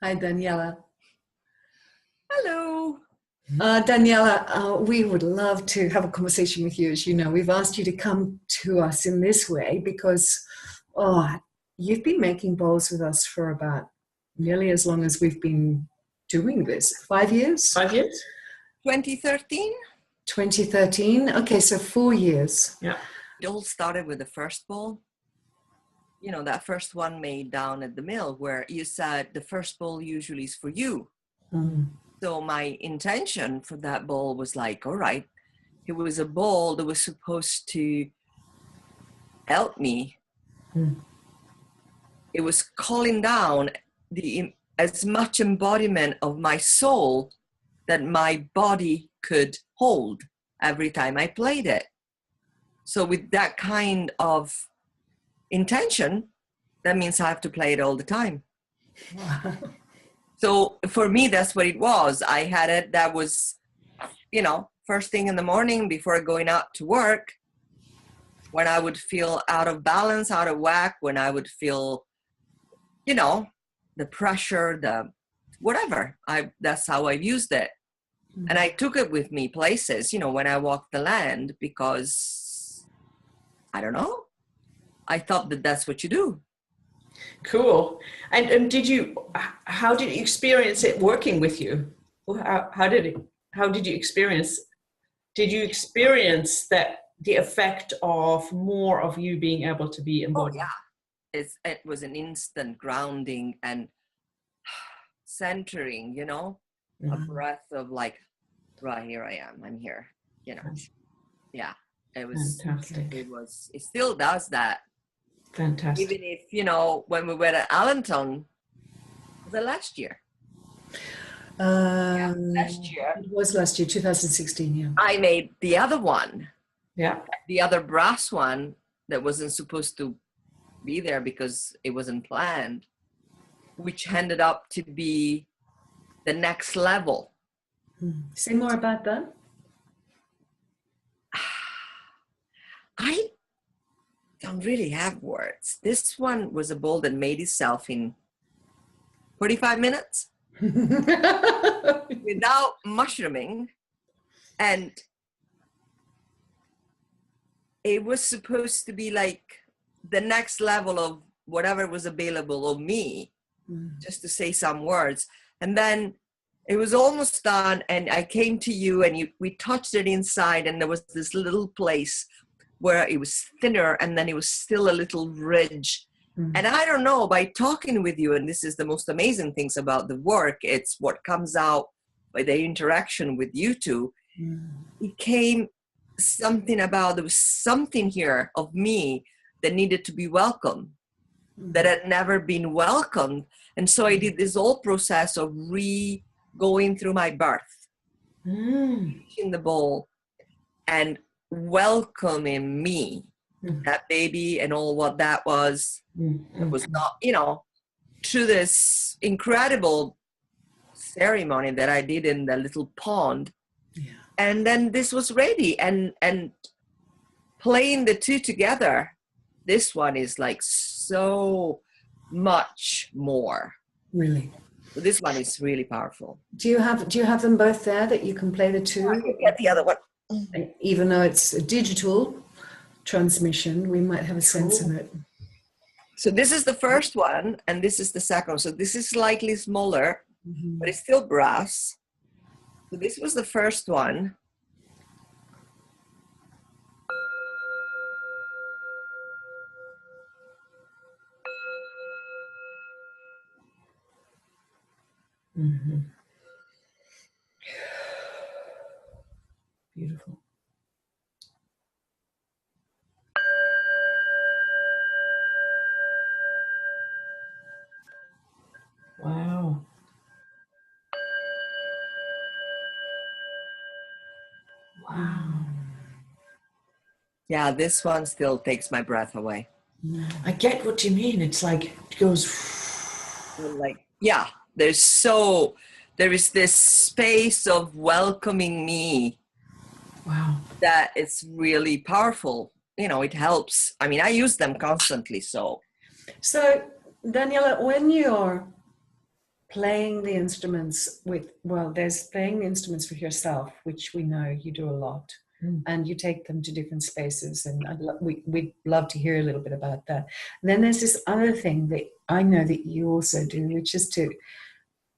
Hi, Daniela. Hello. Daniela, we would love to have a conversation with you. As you know, we've asked you to come to us in this way because, oh, you've been making bowls with us for about nearly as long as we've been doing this. 5 years? 5 years? 2013. 2013. Okay, so 4 years. Yeah. It all started with the first bowl. You know, that first one made down at the mill where you said the first bowl usually is for you. Mm. So my intention for that bowl was like, all right, it was a bowl that was supposed to help me. Mm. It was calling down as much embodiment of my soul that my body could hold every time I played it. So with that kind of intention, that means I have to play it all the time. Wow. So for me, that's what it was. I had it, that was, first thing in the morning before going out to work, when I would feel out of balance, out of whack, when I would feel, the pressure, the whatever. That's how I've used it. Mm. And I took it with me places, when I walked the land, because I don't know. I thought that that's what you do. Cool. And how did you experience it working with you? How did you experience that the effect of more of you being able to be embodied? Oh, yeah. It was an instant grounding and centering, Mm-hmm. a breath of like, right, here I am, I'm here, Yeah, it was Fantastic. It still does that. Fantastic. Even if, when we were at Allenton, was it last year? Last year. It was last year, 2016, yeah. I made the other one. Yeah. The other brass one that wasn't supposed to be there because it wasn't planned, which ended up to be the next level. Say more about that. I don't really have words. This one was a bowl that made itself in 45 minutes without mushrooming. And it was supposed to be like the next level of whatever was available of me, just to say some words. And then it was almost done, and I came to you, and we touched it inside, and there was this little place where it was thinner, and then it was still a little ridge. And I don't know, by talking with you, and this is the most amazing things about the work, it's what comes out by the interaction with you two. It came something about, there was something here of me that needed to be welcomed, that had never been welcomed. And so I did this whole process of going through my birth, in the bowl, and welcoming me, that baby and all what that was. It was not, through this incredible ceremony that I did in the little pond. Yeah. And then this was ready, and playing the two together, this one is like so much more. Really? This one is really powerful. Do you have them both there that you can play the two? I can get the other one. Even though it's a digital transmission, we might have a sense of it. So this is the first one, and this is the second one. So this is slightly smaller, but it's still brass. So this was the first one. Beautiful. Wow. Wow. Yeah, this one still takes my breath away. I get what you mean. It's like it goes. Like, yeah, there is this space of welcoming me. Wow. That it's really powerful. It helps. I mean, I use them constantly. So So, Daniela, when you're playing the instruments with, well, there's playing the instruments with yourself, which we know you do a lot. And you take them to different spaces, and we'd love to hear a little bit about that. And then there's this other thing that I know that you also do, which is to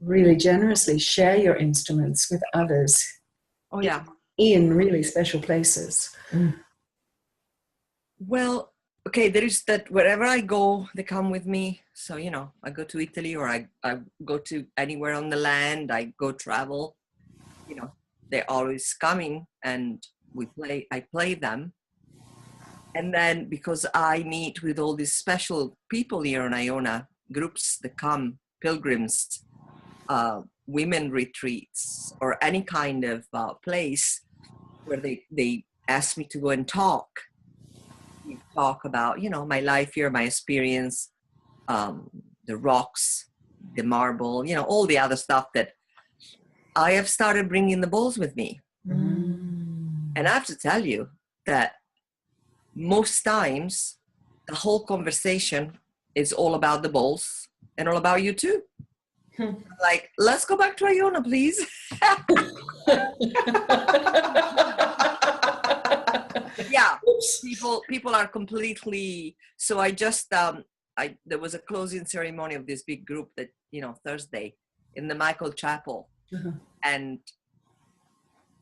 really generously share your instruments with others. Oh yeah. In really special places. Well, okay, there is that wherever I go, they come with me. So, you know, I go to Italy, or I go to anywhere on the land, I go travel, you know, they're always coming, and I play them. And then because I meet with all these special people here in Iona, groups that come, pilgrims, women retreats, or any kind of place where they ask me to go and talk about, you know, my life here, my experience, the rocks, the marble, you know, all the other stuff that I have started bringing the bowls with me. And I have to tell you that most times the whole conversation is all about the bowls and all about you too. Like, let's go back to Iona, please. Yeah, people are completely. So I just there was a closing ceremony of this big group that, you know, Thursday in the Michael Chapel, and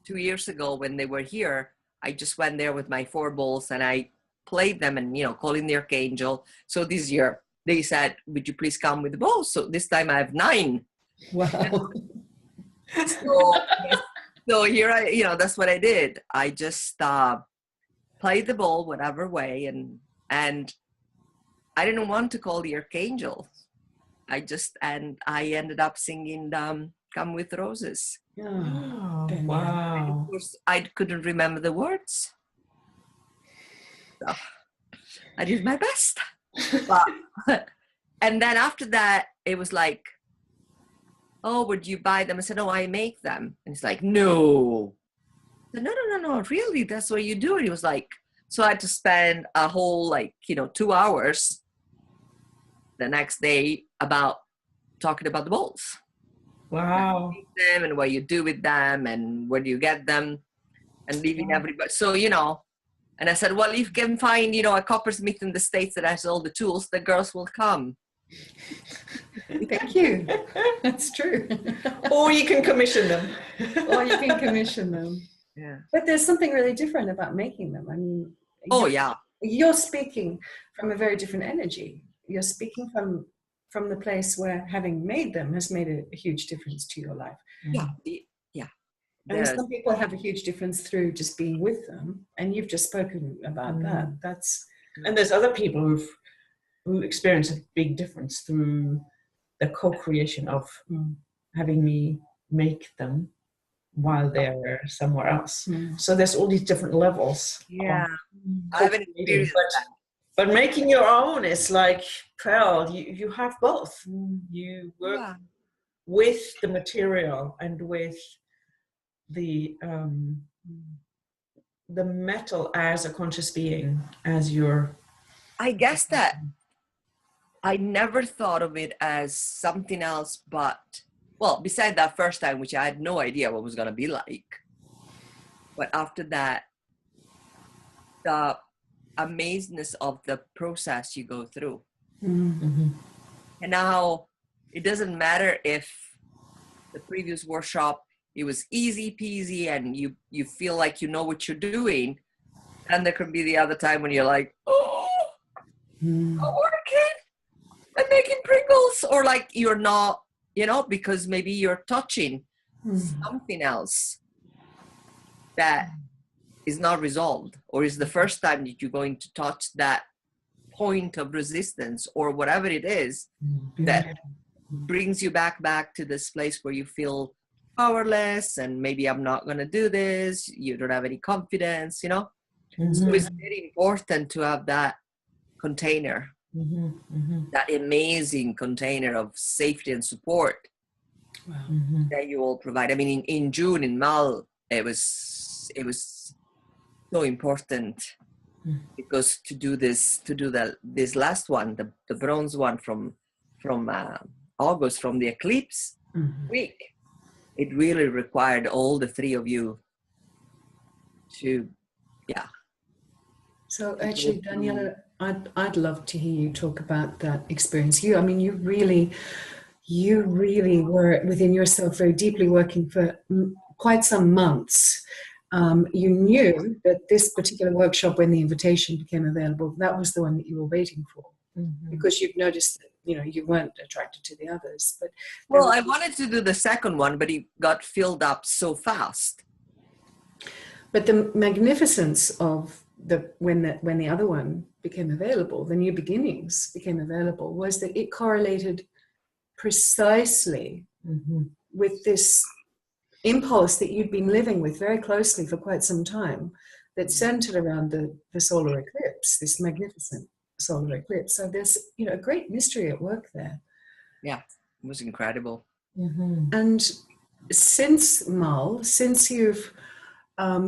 2 years ago when they were here, I just went there with my 4 bowls and I played them, and, you know, calling the archangel. So this year they said, would you please come with the bowls? So this time I have 9. Wow. So here you know, that's what I did. I just played the bowl whatever way, and I didn't want to call the archangel. I ended up singing Come with Roses. Oh, Daniela. wow. And of course, I couldn't remember the words. So I did my best. But, and then after that, it was like, oh, would you buy them? I said, no, I make them. And it's like, no. I said, no, really? That's what you do? And he was like, so I had to spend a whole, 2 hours the next day about talking about the bowls. Wow. Them and what you do with them and where do you get them, and leaving everybody. So, and I said, well, if you can find, a coppersmith in the States that has all the tools, the girls will come. Thank you. That's true. Or you can commission them. Yeah. But there's something really different about making them. I mean, you're speaking from a very different energy. You're speaking from the place where having made them has made a huge difference to your life. Yeah. And some people have a huge difference through just being with them, and you've just spoken about that. And there's other people who experience a big difference through the co-creation of having me make them while they're somewhere else. So there's all these different levels. Yeah, I haven't experienced that. But making your own is like, well, you have both. You work with the material and with the metal as a conscious being, as your... I guess that I never thought of it as something else, but, well, besides that first time, which I had no idea what it was going to be like. But after that, the amazingness of the process you go through. Mm-hmm. And now it doesn't matter if the previous workshop, it was easy peasy and you feel like you know what you're doing. And there can be the other time when you're like, I'm working, I'm making Pringles, or like you're not, because maybe you're touching something else that is not resolved, or is the first time that you're going to touch that point of resistance or whatever it is that brings you back to this place where you feel powerless and maybe I'm not going to do this. You don't have any confidence, So it's very important to have that container, that amazing container of safety and support that you all provide. I mean, in June in Mal, it was so important because to do this last one, the bronze one from August from the eclipse week, it really required all the three of you to, yeah. So actually, Daniela, I'd love to hear you talk about that experience. You really were within yourself very deeply working for quite some months. You knew that this particular workshop, when the invitation became available, that was the one that you were waiting for, because you've noticed that, you weren't attracted to the others. But well, I wanted to do the second one, but it got filled up so fast. But the magnificence of when the other one became available, the New Beginnings became available, was that it correlated precisely with this impulse that you'd been living with very closely for quite some time, that centered around the solar eclipse, this magnificent solar eclipse. So there's a great mystery at work there. Yeah, it was incredible. And since you've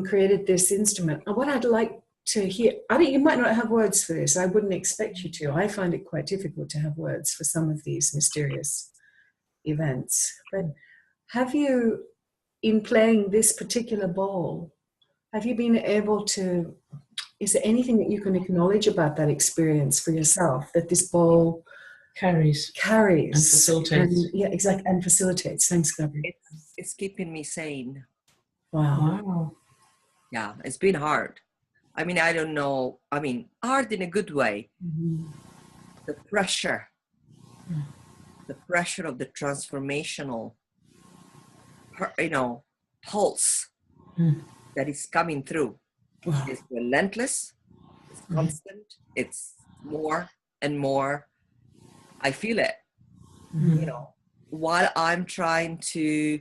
created this instrument, what I'd like to hear, you might not have words for this. I wouldn't expect you to. I find it quite difficult to have words for some of these mysterious events. But have you, in playing this particular bowl, have you been able to, is there anything that you can acknowledge about that experience for yourself, that this bowl carries and facilitates? And facilitates. Thanks, Gabriella. It's keeping me sane. Wow. Yeah, it's been hard. I mean, I don't know. I mean, hard in a good way. The pressure of the transformational, pulse that is coming through. It's relentless. It's constant. It's more and more. I feel it. While I'm trying to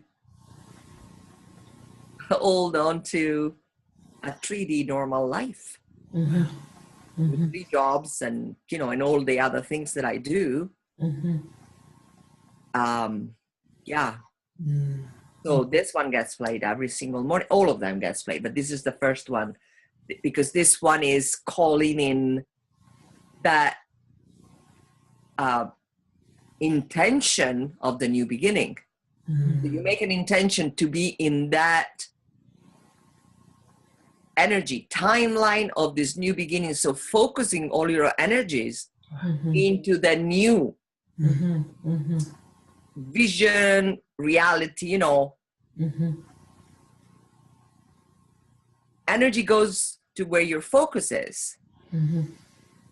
hold on to a 3D normal life with 3 jobs and and all the other things that I do. So this one gets played every single morning. All of them gets played, but this is the first one because this one is calling in that intention of the new beginning. So you make an intention to be in that energy timeline of this new beginning. So focusing all your energies into the new vision, reality, energy goes to where your focus is.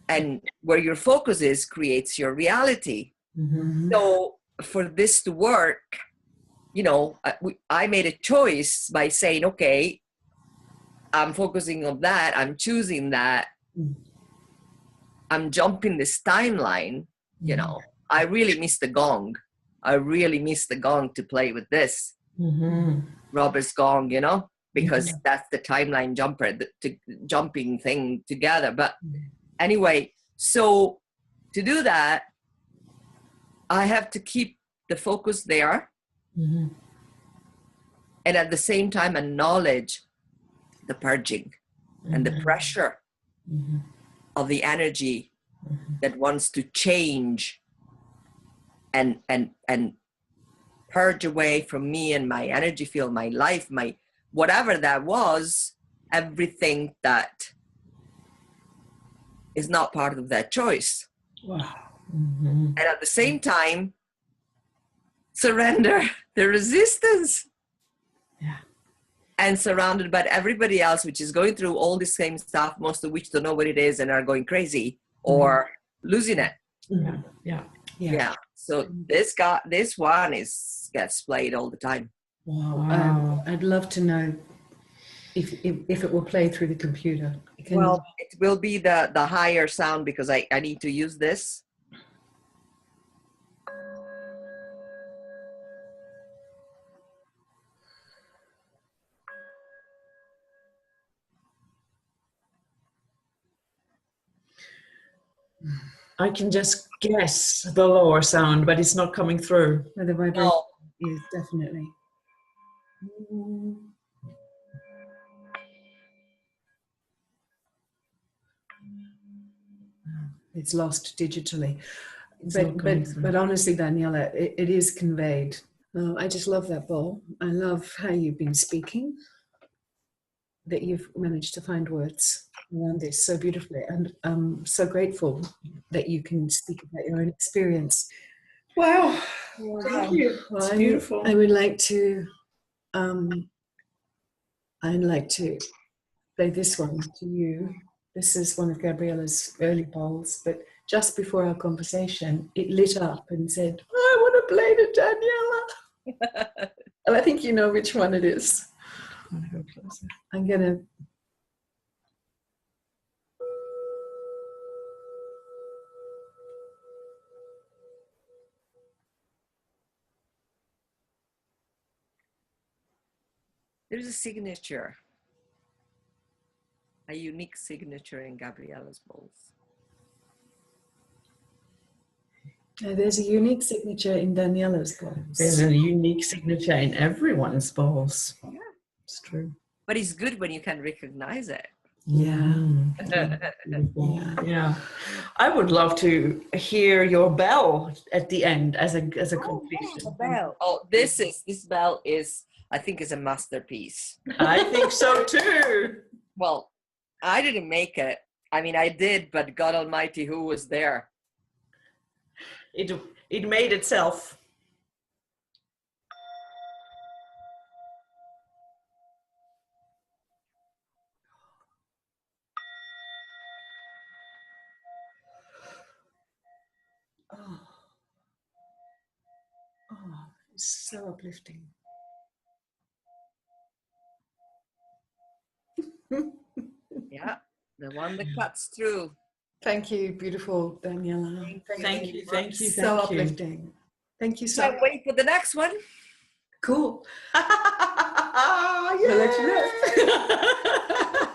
And where your focus is creates your reality. So for this to work, I made a choice by saying, okay, I'm focusing on that. I'm choosing that. I'm jumping this timeline. I really miss the gong. I really miss the gong to play with this Robert's gong, because that's the timeline jumper, the jumping thing together. But anyway, so to do that, I have to keep the focus there. And at the same time, acknowledge the purging and the pressure of the energy that wants to change and purge away from me and my energy field, my life, my whatever that was, everything that is not part of that choice. And at the same time, surrender the resistance. And surrounded by everybody else, which is going through all the same stuff, most of which don't know what it is and are going crazy or losing it. Yeah. So this one gets played all the time. Wow. I'd love to know if it will play through the computer. Well, it will be the higher sound because I need to use this. I can just guess the lower sound, but it's not coming through. The vibration is definitely. It's lost digitally. But honestly, Daniela, it is conveyed. I just love that bowl. I love how you've been speaking, that you've managed to find words around this so beautifully. And I'm so grateful that you can speak about your own experience. Wow. Thank you. It's beautiful. I would like to play this one to you. This is one of Gabriella's early bowls, but just before our conversation, it lit up and said, I want to play to Daniela. And I think you know which one it is. I'm going to... There's a signature, a unique signature in Gabriella's bowls. There's a unique signature in Daniela's bowls. There's a unique signature in everyone's bowls. Yeah, it's true. But it's good when you can recognize it. Yeah. Yeah. I would love to hear your bell at the end as a completion. The bell. Oh, this bell is, I think, is a masterpiece. I think so too. Well, I didn't make it. I mean, I did, but God Almighty, who was there? It made itself. It's so uplifting. Yeah, the one that cuts through. Thank you, beautiful Daniela. Thank you. So uplifting. Thank you so much. Can't wait for the next one. Cool. Yeah. I'll let you know.